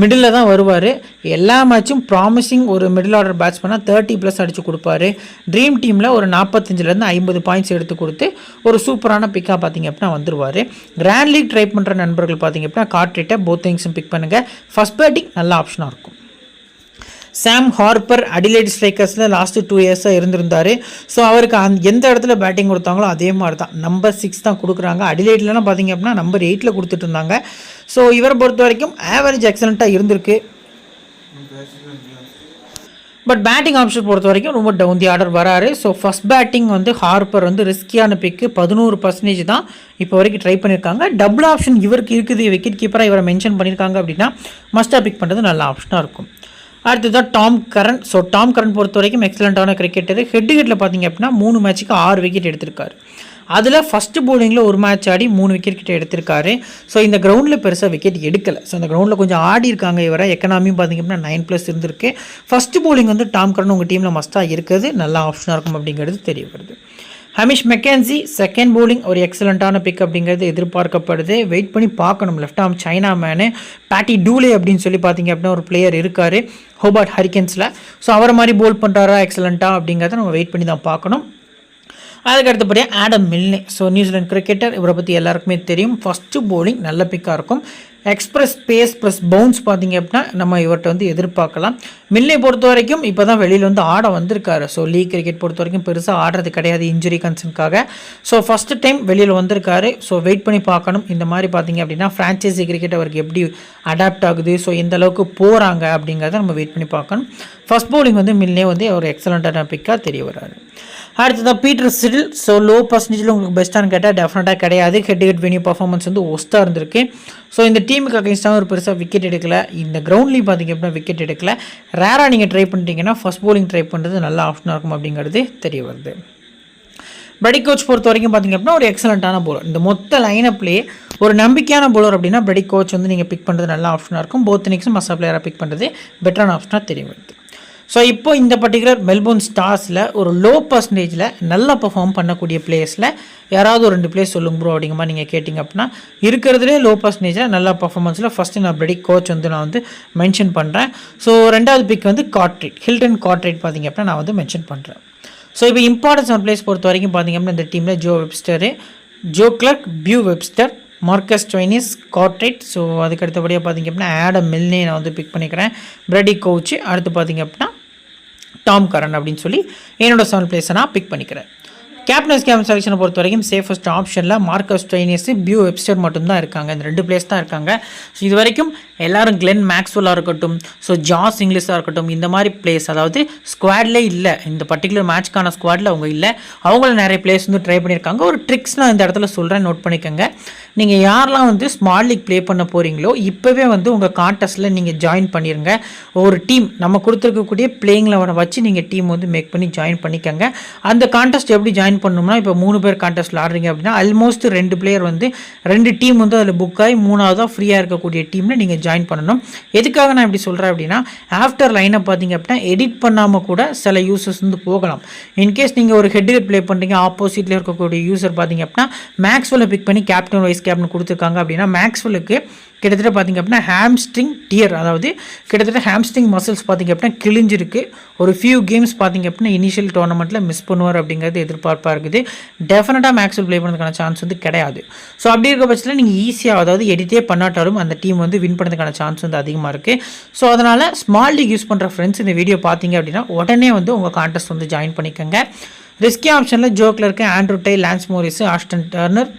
மிடில் தான் வருவார். எல்லா மேட்சும் ப்ராமிசிங் ஒரு மிடில் ஆர்டர் பேட்ஸ்மேனாக 30+ அடித்து கொடுப்பாரு. ட்ரீம் டீமில் ஒரு 45 50 பாயிண்ட்ஸ் எடுத்து கொடுத்து ஒரு சூப்பரான பிக்காக பார்த்திங்க அப்படின்னா வந்துடுவார். கிராண்ட் லீக் ட்ரை பண்ணுற நண்பர்கள் பார்த்திங்க அப்படின்னா கார்ட்ரைட்டை போத் திங்ஸும் பிக் பண்ணுங்கள். ஃபஸ்ட் பேட்டிங் நல்ல ஆப்ஷனாக இருக்கும். சாம் ஹார்ப்பர் அடிலைட் ஸ்ட்ரைக்கர்ஸில் லாஸ்ட்டு 2 இயர்ஸாக இருந்திருந்தார். ஸோ அவருக்கு எந்த இடத்துல பேட்டிங் கொடுத்தாங்களோ அதே மாதிரி தான் நம்பர் 6 தான் கொடுக்குறாங்க. அடிலைட்லாம் பார்த்திங்க அப்படின்னா நம்பர் 8 கொடுத்துட்டு இருந்தாங்க. ஸோ இவரை பொறுத்த வரைக்கும் ஆவரேஜ் எக்ஸலண்ட்டாக இருந்திருக்கு. பட் பேட்டிங் ஆப்ஷன் பொறுத்த வரைக்கும் ரொம்ப டவுன் தி ஆர்டர் வராரு. ஸோ ஃபஸ்ட் பேட்டிங் வந்து ஹார்ப்பர் வந்து ரிஸ்கியான பிக்கு 11% தான் இப்போ வரைக்கும் ட்ரை பண்ணியிருக்காங்க. டபுள் ஆப்ஷன் இவருக்கு இருக்குது, விக்கெட் கீப்பராக இவரை மென்ஷன் பண்ணியிருக்காங்க அப்படின்னா மஸ்டாக பிக் பண்ணுறது நல்ல ஆப்ஷனாக இருக்கும். அடுத்ததான் Tom Karan. So Tom Karan பொறுத்த வரைக்கும் எக்ஸலண்ட்டான கிரிக்கெட்டர். ஹெட்டில் பார்த்திங்க அப்படின்னா 3 மேட்சுக்கு 6 விக்கெட் எடுத்திருக்காரு. அதில் ஃபஸ்ட்டு போலிங்கில் ஒரு மேட்ச் ஆடி 3 விக்கெட் கிட்ட எடுத்திருக்காரு. ஸோ இந்த கிரவுண்டில் பெருசாக விக்கெட் எடுக்கலை. ஸோ அந்த கிரவுண்டில் கொஞ்சம் ஆடி இருக்காங்க. இவரை எக்கனாமியும் பார்த்திங்க அப்படின்னா 9+ இருந்திருக்கு. ஃபஸ்ட்டு போலிங் வந்து டாம் கரன் உங்கள் டீமில் மஸ்ட்டாக இருக்கிறது நல்ல ஆப்ஷனாக இருக்கும் அப்படிங்கிறது தெரிய வருது. ஹமிஷ் மெக்கன்சி செகண்ட் போலிங் ஒரு எக்ஸலண்ட்டான பிக் அப்படிங்கிறது எதிர்பார்க்கப்படுது. வெயிட் பண்ணி பார்க்கணும். லெஃப்ட் ஆர்ம் சைனா மேனு பேட்டி டூலே அப்படின்னு சொல்லி பார்த்திங்க அப்படின்னா ஒரு பிளேயர் இருக்கார் ஹோபார்ட் ஹரிக்கன்ஸில். ஸோ அவரை மாதிரி போல் பண்ணுறாரா எக்ஸலண்ட்டாக அப்படிங்கிறத நம்ம வெயிட் பண்ணி தான் பார்க்கணும். அதுக்கு அடுத்தபடியாக Adam Milne. So New Zealand cricketer, இவரை பற்றி எல்லாருக்குமே தெரியும். ஃபஸ்ட்டு போலிங் நல்ல பிக்காக இருக்கும். எக்ஸ்பிரஸ் பேஸ் ப்ளஸ் பவுன்ஸ் பார்த்திங்க அப்படின்னா நம்ம இவர்கிட்ட வந்து எதிர்பார்க்கலாம். மில்னே பொறுத்த வரைக்கும் இப்போ தான் வெளியில் வந்து ஆட வந்திருக்காரு. ஸோ லீக் கிரிக்கெட் பொறுத்த வரைக்கும் பெருசாக ஆடுறது கிடையாது இன்ஜுரி கன்சர்னுக்காக. ஸோ ஃபஸ்ட்டு டைம் வெளியில் வந்திருக்காரு. ஸோ வெயிட் பண்ணி பார்க்கணும். இந்த மாதிரி பார்த்திங்க அப்படின்னா ஃப்ரான்ச்சைசி கிரிக்கெட் அவருக்கு எப்படி அடாப்ட் ஆகுது, ஸோ எந்த அளவுக்கு போகிறாங்க அப்படிங்கிறத நம்ம வெயிட் பண்ணி பார்க்கணும். ஃபஸ்ட் பவுலிங் வந்து மில்னே வந்து ஒரு எக்ஸலண்ட்டான பிக்காக தெரிய வராரு. அடுத்ததான் பீட்டர் சிடில். ஸோ லோ பர்சன்டேஜில் உங்களுக்கு பெஸ்ட்டானு கேட்டால் டெஃபினட்டாக கிடையாது. ஹெட் வென்யூ பர்ஃபார்மன்ஸ் வந்து ஒஸ்ட்டாக இருந்திருக்கு. ஸோ இந்த டீமுக்கு அகைன்ஸ்டாக ஒரு பெருசாக விக்கெட் எடுக்கலை. இந்த கிரவுண்ட்லேயும் பார்த்திங்க அப்படின்னா விக்கெட் எடுக்கலை. ரேராக நீங்கள் ட்ரை பண்ணிட்டீங்கன்னா ஃபஸ்ட் போலிங் ட்ரை பண்ணுறது நல்ல ஆப்ஷனாக இருக்கும் அப்படிங்கிறது தெரிய வருது. பிரடி கோச் பொறுத்த வரைக்கும் பார்த்திங்க அப்படின்னா ஒரு எக்ஸலண்ட்டான போலர். இந்த மொத்த லைனப்லேயே ஒரு நம்பிக்கையான போலர் அப்படின்னா பிரடி கோச் வந்து நீங்கள் பிக் பண்ணுறது நல்ல ஆப்ஷனாக இருக்கும். போத் இன்னிங்ஸும் மஸ்ட் பிளேயராக பிக் பண்ணுறது பெட்டரான ஆப்ஷனாக தெரிய வருது. ஸோ இப்போ இந்த பர்டிகுலர் மெல்போர்ன் ஸ்டார்ஸில் ஒரு லோ பர்சன்டேஜில் நல்லா பர்ஃபார்ம் பண்ணக்கூடிய பிளேயர்ஸில் யாராவது ஒரு 2 பிளேஸ் சொல்லுங்க ப்ரோ அப்படிங்கிற மாதிரி நீங்கள் கேட்டிங்க அப்படின்னா இருக்கிறதுலே லோ பர்சன்டேஜில் நல்ல பர்ஃபார்மன்ஸில் ஃபஸ்ட்டு நான் பிரடி கோச் வந்து நான் வந்து மென்ஷன் பண்ணுறேன். ஸோ 2வது பிக் வந்து கார்ட்ரைட், ஹில்டன் கார்ட்ரைட் பார்த்திங்க அப்படின்னா நான் வந்து மென்ஷன் பண்ணுறேன். ஸோ இப்போ இம்பார்ட்டன்ஸ் ஆன் பிளேஸ் பொறுத்த வரைக்கும் பார்த்திங்க அப்படின்னா இந்த டீமில் Joe Webster, Joe Clarke, Beau Webster, Marcus Stoinis, Cartwright. So அதுக்கு அடுத்தபடியாக பார்த்திங்க அப்படின்னா ஆடம் மில்னே நான் வந்து பிக் பண்ணிக்கிறேன். Pretty coach. அடுத்து பார்த்திங்க அப்படின்னா டாம் கரன் அப்படின்னு சொல்லி என்னோட 7 பிளேஸை நான் பிக் பண்ணிக்கிறேன். கேப்டன் செலெக்ஷனை பொறுத்த வரைக்கும் சேஃபஸ்ட் ஆப்ஷனில் மார்க்கஸ் ஸ்டோயினிஸ், பியூ வெப்ஸ்டர் மட்டும்தான் இருக்காங்க. இந்த 2 பிளேஸ் தான் இருக்காங்க. ஸோ இது வரைக்கும் எல்லோரும் கிளென் மேக்ஸ்வெல்லாக இருக்கட்டும், ஸோ ஜாஸ் இங்கிலீஷாக இருக்கட்டும், இந்த மாதிரி பிளேஸ் அதாவது ஸ்குவாட்லே இல்லை, இந்த பர்டிகுலர் மேட்ச்க்கான ஸ்குவாடில் அவங்க இல்லை. அவங்கள நிறைய பிளேஸ் வந்து ட்ரை பண்ணியிருக்காங்க. ஒரு ட்ரிக்ஸ் நான் இந்த இடத்துல சொல்கிறேன், நோட் பண்ணிக்கோங்க. நீங்கள் யாரெல்லாம் வந்து ஸ்மால் லீக் ப்ளே பண்ண போகிறீங்களோ இப்போவே வந்து உங்கள் கான்டெஸ்ட்டில் நீங்கள் ஜாயின் பண்ணிடுங்க. ஒரு டீம் நம்ம கொடுத்துருக்கக்கூடிய பிளேயிங் லெவனை வச்சு நீங்கள் டீம் வந்து மேக் பண்ணி ஜாயின் பண்ணிக்கோங்க. அந்த கான்டெஸ்ட் எப்படி ஜாயின் பண்ணணும்னா, இப்போ 3 பேர் கான்டெஸ்ட்டில் ஆடுறீங்க அப்படின்னா ஆல்மோஸ்ட் 2 பிளேயர் வந்து 2 டீம் வந்து அதில் புக் ஆகி 3ஆவதாக ஃப்ரீயாக இருக்கக்கூடிய டீமில் நீங்கள் ஜாயின் பண்ணணும். எதுக்காக நான் இப்படி சொல்கிறேன் அப்படின்னா, ஆஃப்டர் லைனை பார்த்தீங்க அப்படின்னா எடிட் பண்ணாமல் கூட சில யூசர்ஸ் வந்து போகலாம். இன்கேஸ் நீங்கள் ஒரு ஹெட் ப்ளே பண்ணுறீங்க, ஆப்போசிட்டில் இருக்கக்கூடிய யூசர் பார்த்தீங்க அப்படின்னா மேக்ஸ்வெல்லை பிக் பண்ணி கேப்டன் வைஸ் கேப்டன் கொடுத்துருக்காங்க அப்படின்னா மேக்ஸ்வெலுக்கு கிட்டத்தட்ட பார்த்திங்க அப்படின்னா ஹாம்ஸ்ட்ரிங் டியர், அதாவது கிட்டத்தட்ட ஹாம்ஸ்ட்ரிங் மசில்ஸ் பார்த்திங்க அப்படின்னா கிழிஞ்சிருக்கு. ஒரு ஃபியூ கேம்ஸ் பார்த்திங்க அப்படின்னா இனிஷியல் டோர்னமெண்ட்டில் மிஸ் பண்ணுவார் அப்படிங்கிறது எதிர்பார்ப்பாக இருக்குது. டெஃபினட்டாக மேக்ஸ்வெல் ப்ளே பண்ணுறதுக்கான சான்ஸ் வந்து கிடையாது. ஸோ அப்படி இருக்க பட்சத்தில் நீங்கள் ஈஸியாக, அதாவது எடிட்டே பண்ணாட்டாலும் அந்த டீம் வந்து வின் பண்ணுறதுக்கான சான்ஸ் வந்து அதிகமாக இருக்குது. ஸோ அதனால் ஸ்மால் லீக் யூஸ் பண்ணுற ஃப்ரெண்ட்ஸ் இந்த வீடியோ பார்த்தீங்க அப்படின்னா உடனே வந்து உங்கள் கான்டெஸ்ட் வந்து ஜாயின் பண்ணிக்கோங்க. ரிஸ்கி ஆப்ஷனில் Joe Clarke, Andrew Tye, Lance Morris, Ashton Turner,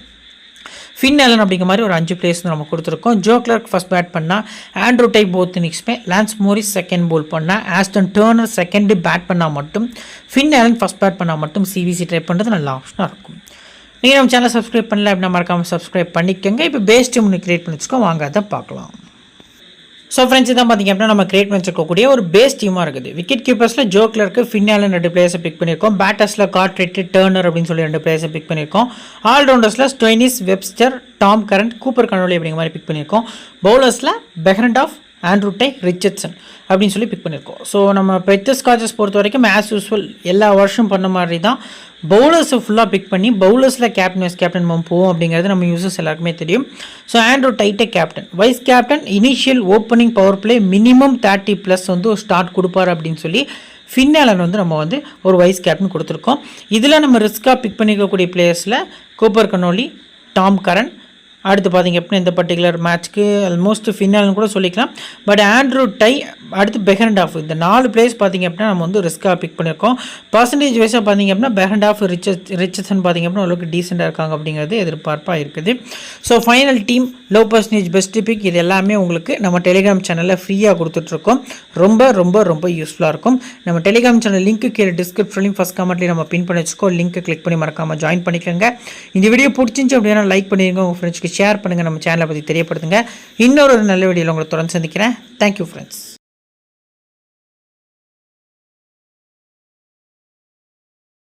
Finn Allen அப்படிங்கிற மாதிரி ஒரு 5 பிளேயர்ஸ் நம்ம கொடுத்துருக்கோம். ஜோ கிளார்க் ஃபஸ்ட் பேட் பண்ணால், ஆண்ட்ரூ டை போத் இன்னிங்ஸ்மே, லான்ஸ் மோரிஸ் செகண்ட் போல் பண்ணால், ஆஸ்டன் டர்னர் செகண்டு பேட் பண்ணால் மட்டும், ஃபின் ஆலன் ஃபஸ்ட் பேட் பண்ணால் மட்டும் சிவிசி ட்ரை பண்ணுறது நல்ல ஆப்ஷனாக இருக்கும். நீங்கள் நம்ம சேனல் சப்ஸ்கிரைப் பண்ணல அப்படின்னா மறக்காமல் சப்ஸ்கிரைப் பண்ணிக்கோங்க. இப்போ பேஸ் டீம் ஒன்று கிரியேட் பண்ணி வச்சுக்கோ, வாங்க அதை பார்க்கலாம். ஸோ ஃப்ரெண்ட்ஸ் இதான் பார்த்திங்க அப்படின்னா நம்ம கிரியேட் பண்ணி வச்சுக்கக்கூடிய ஒரு பேஸ் டீமாக இருக்குது. விக்கெட் கீப்பர்ஸில் ஜோ கிளார்க், ஃபின் ஆலன் 2 பிளேயர்ஸை பிக் பண்ணியிருக்கோம். பேட்டர்ஸில் கார்ட்ரெட், டர்னர் அப்படின்னு சொல்லி 2 பிளேயர்ஸை பிக் பண்ணியிருக்கோம். ஆல்ரவுண்டர்ஸில் Stoinis, Webster, Tom Curran, Cooper Connolly அப்படிங்கிற மாதிரி பிக் பண்ணியிருக்கோம். பவுலர்ஸில் பெஹ்ரண்டாஃப், ஆண்ட்ரூ டை, ரிச்சர்ட்சன் அப்படின்னு சொல்லி பிக் பண்ணியிருக்கோம். ஸோ நம்ம பெட்டஸ் காச்சஸ் பொறுத்த வரைக்கும் ஆஸ் யூஸ்வல் எல்லா வருஷம் பண்ண மாதிரி தான் பவுலர்ஸை ஃபுல்லாக பிக் பண்ணி பவுலர்ஸில் கேப்டன் வைஸ் கேப்டன் நம்ம போவோம் அப்படிங்கிறது நம்ம யூசர்ஸ் எல்லாருக்குமே தெரியும். ஸோ ஆண்ட்ரூ டைட்டே captain, vice captain initial opening power play minimum 30+ வந்து ஒரு ஸ்டார்ட் கொடுப்பார் அப்படின்னு சொல்லி ஃபின் ஆலன் வந்து நம்ம வந்து ஒரு வைஸ் கேப்டன் கொடுத்துருக்கோம். இதில் நம்ம ரிஸ்க்காக பிக் பண்ணிக்கக்கூடிய பிளேயர்ஸில் கூப்பர் கனோலி, டாம் கரண்ட், அடுத்து பார்த்திங்க அப்படின்னா இந்த பர்டிகுலர் மேட்ச்க்கு ஆல்மோஸ்ட் ஃபின்னால்னு கூட சொல்லிக்கலாம். பட் ஆண்ட்ரூ டை, அடுத்து பெஹ்ரண்டாஃப், இந்த 4 பிளேயர்ஸ் பார்த்திங்க அப்படின்னா நம்ம வந்து ரிஸ்க்காக பிக் பண்ணியிருக்கோம். பர்சன்டேஜ் வைஸாக பார்த்திங்க அப்படின்னா பெஹ்ரண்டாஃப், ரிச்சர்ட்சன் பார்த்திங்க அப்படின்னா ஓரளவுக்கு டீசெண்டாக இருக்காங்க அப்படிங்கிறது எதிர்பார்ப்பாக இருக்குது. So final team, low percentage, best pick, இது எல்லாமே உங்களுக்கு நம்ம டெலிகிராம் சேனலில் ஃப்ரீயாக கொடுத்துட்ருக்கோம். ரொம்ப ரொம்ப ரொம்ப யூஸ்ஃபுல்லாக இருக்கும். நம்ம டெலிகிராம் சேனல் லிங்க்கு கீழே டிஸ்கிரிப்ஷன்லையும் ஃபஸ்ட் கமெண்ட்லேயும் நம்ம பின் பண்ணி வச்சுக்கோ. லிங்க்கை கிளிக் பண்ணி மறக்காமல் ஜாயின் பண்ணிக்கோங்க. இந்த வீடியோ பிடிச்சிருந்துச்சு அப்படின்னா லைக் பண்ணிடுங்க, உங்கள் ஃப்ரெண்ட்ஸ்க்கு ஷேர் பண்ணுங்கள், நம்ம சேனலை பற்றி தெரியப்படுத்துங்க. இன்னொரு நல்ல வீடியோவில் உங்களை தொடர்ந்து சந்திக்கிறேன். Thank you friends.